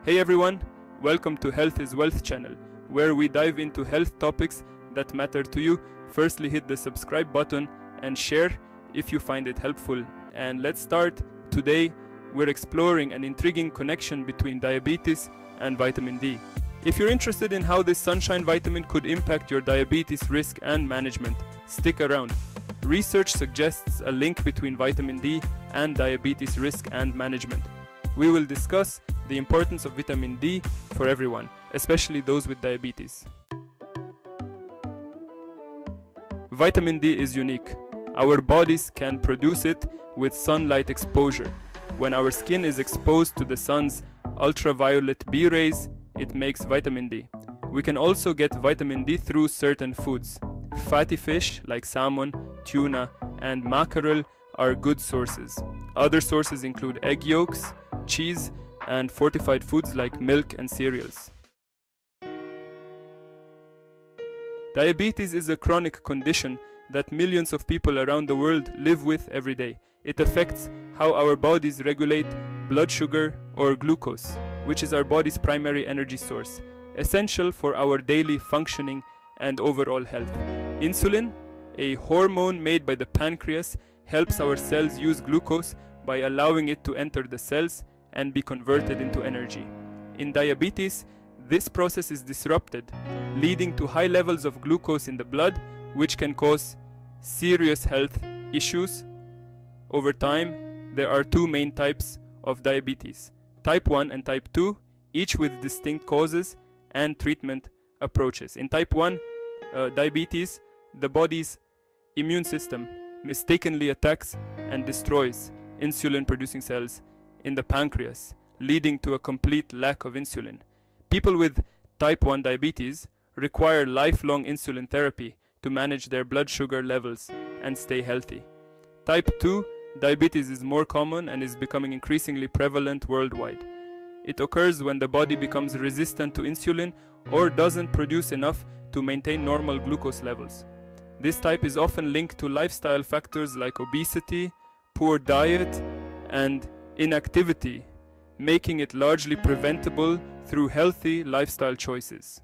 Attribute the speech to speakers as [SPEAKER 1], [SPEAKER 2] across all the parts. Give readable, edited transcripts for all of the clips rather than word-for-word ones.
[SPEAKER 1] Hey everyone, welcome to Health is Wealth channel, where we dive into health topics that matter to you. Firstly, hit the subscribe button and share if you find it helpful. And let's start. Today, we're exploring an intriguing connection between diabetes and vitamin D. If you're interested in how this sunshine vitamin could impact your diabetes risk and management, stick around. Research suggests a link between vitamin D and diabetes risk and management. We will discuss the importance of vitamin D for everyone, especially those with diabetes. Vitamin D is unique. Our bodies can produce it with sunlight exposure. When our skin is exposed to the sun's ultraviolet B rays, it makes vitamin D. We can also get vitamin D through certain foods. Fatty fish like salmon, tuna, and mackerel are good sources. Other sources include egg yolks, cheese, and fortified foods like milk and cereals. Diabetes is a chronic condition that millions of people around the world live with every day. It affects how our bodies regulate blood sugar or glucose, which is our body's primary energy source, essential for our daily functioning and overall health. Insulin, a hormone made by the pancreas, helps our cells use glucose by allowing it to enter the cells and be converted into energy. In diabetes, this process is disrupted, leading to high levels of glucose in the blood, which can cause serious health issues. Over time, there are two main types of diabetes, type 1 and type 2, each with distinct causes and treatment approaches. In type 1 diabetes, the body's immune system mistakenly attacks and destroys insulin-producing cells in the pancreas, leading to a complete lack of insulin. People with type 1 diabetes require lifelong insulin therapy to manage their blood sugar levels and stay healthy. Type 2 diabetes is more common and is becoming increasingly prevalent worldwide. It occurs when the body becomes resistant to insulin or doesn't produce enough to maintain normal glucose levels. This type is often linked to lifestyle factors like obesity, poor diet, and inactivity, making it largely preventable through healthy lifestyle choices.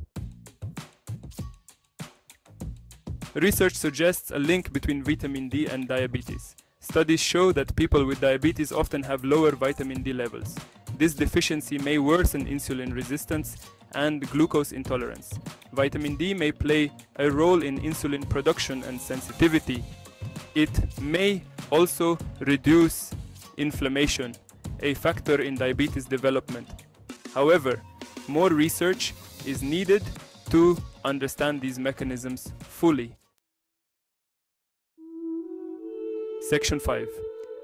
[SPEAKER 1] Research suggests a link between vitamin D and diabetes. Studies show that people with diabetes often have lower vitamin D levels. This deficiency may worsen insulin resistance and glucose intolerance. Vitamin D may play a role in insulin production and sensitivity. It may also reduce inflammation, a factor in diabetes development. However, more research is needed to understand these mechanisms fully. Section 5.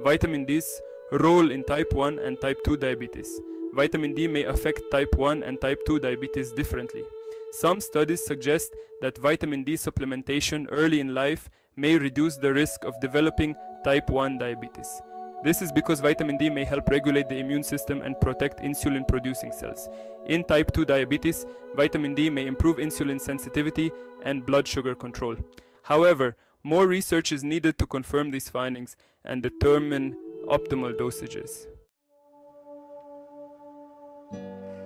[SPEAKER 1] Vitamin D's role in type 1 and type 2 diabetes. Vitamin D may affect type 1 and type 2 diabetes differently. Some studies suggest that vitamin D supplementation early in life may reduce the risk of developing type 1 diabetes. This is because vitamin D may help regulate the immune system and protect insulin-producing cells. In type 2 diabetes, vitamin D may improve insulin sensitivity and blood sugar control. However, more research is needed to confirm these findings and determine optimal dosages.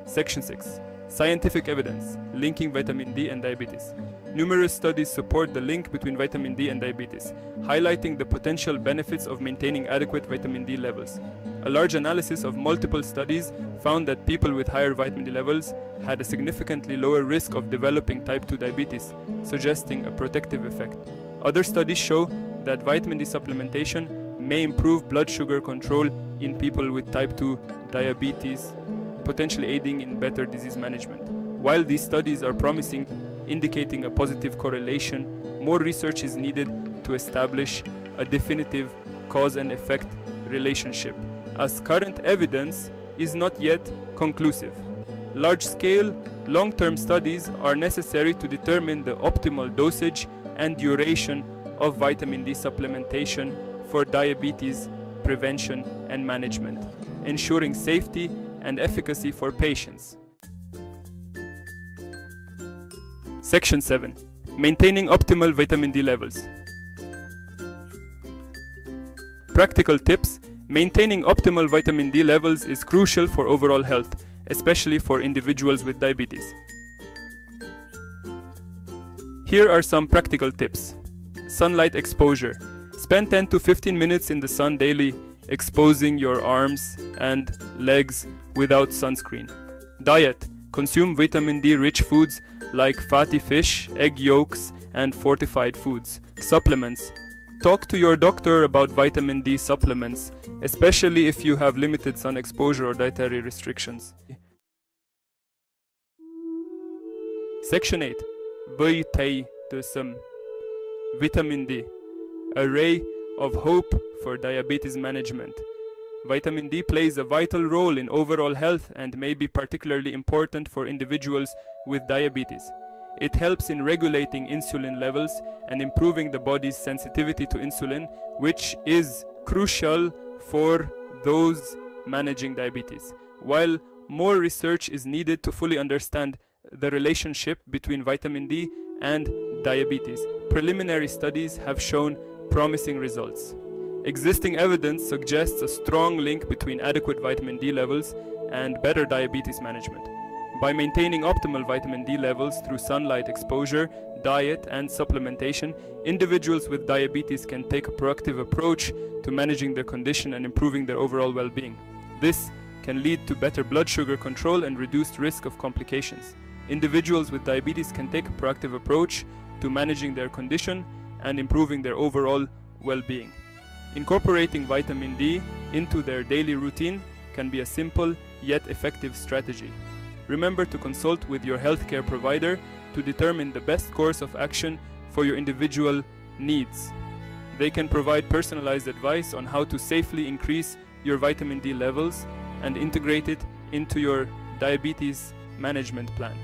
[SPEAKER 1] Section 6. Scientific evidence linking vitamin D and diabetes. Numerous studies support the link between vitamin D and diabetes, highlighting the potential benefits of maintaining adequate vitamin D levels. A large analysis of multiple studies found that people with higher vitamin D levels had a significantly lower risk of developing type 2 diabetes, suggesting a protective effect. Other studies show that vitamin D supplementation may improve blood sugar control in people with type 2 diabetes, potentially aiding in better disease management. While these studies are promising, indicating a positive correlation, more research is needed to establish a definitive cause and effect relationship, as current evidence is not yet conclusive. Large-scale, long-term studies are necessary to determine the optimal dosage and duration of vitamin D supplementation for diabetes prevention and management, ensuring safety and efficacy for patients. Section 7. Maintaining optimal vitamin D levels. Practical tips. Maintaining optimal vitamin D levels is crucial for overall health, especially for individuals with diabetes. Here are some practical tips. Sunlight exposure. Spend 10 to 15 minutes in the sun daily, exposing your arms and legs without sunscreen. Diet. Consume vitamin D rich foods like fatty fish, egg yolks, and fortified foods. Supplements. Talk to your doctor about vitamin D supplements, especially if you have limited sun exposure or dietary restrictions. Section 8. Vitamin D. A ray of hope for diabetes management. Vitamin D plays a vital role in overall health and may be particularly important for individuals with diabetes. It helps in regulating insulin levels and improving the body's sensitivity to insulin, which is crucial for those managing diabetes. While more research is needed to fully understand the relationship between vitamin D and diabetes, preliminary studies have shown promising results. Existing evidence suggests a strong link between adequate vitamin D levels and better diabetes management. By maintaining optimal vitamin D levels through sunlight exposure, diet, and supplementation, individuals with diabetes can take a proactive approach to managing their condition and improving their overall well-being. This can lead to better blood sugar control and reduced risk of complications. Individuals with diabetes can take a proactive approach to managing their condition and improving their overall well-being. Incorporating vitamin D into their daily routine can be a simple yet effective strategy. Remember to consult with your healthcare provider to determine the best course of action for your individual needs. They can provide personalized advice on how to safely increase your vitamin D levels and integrate it into your diabetes management plan.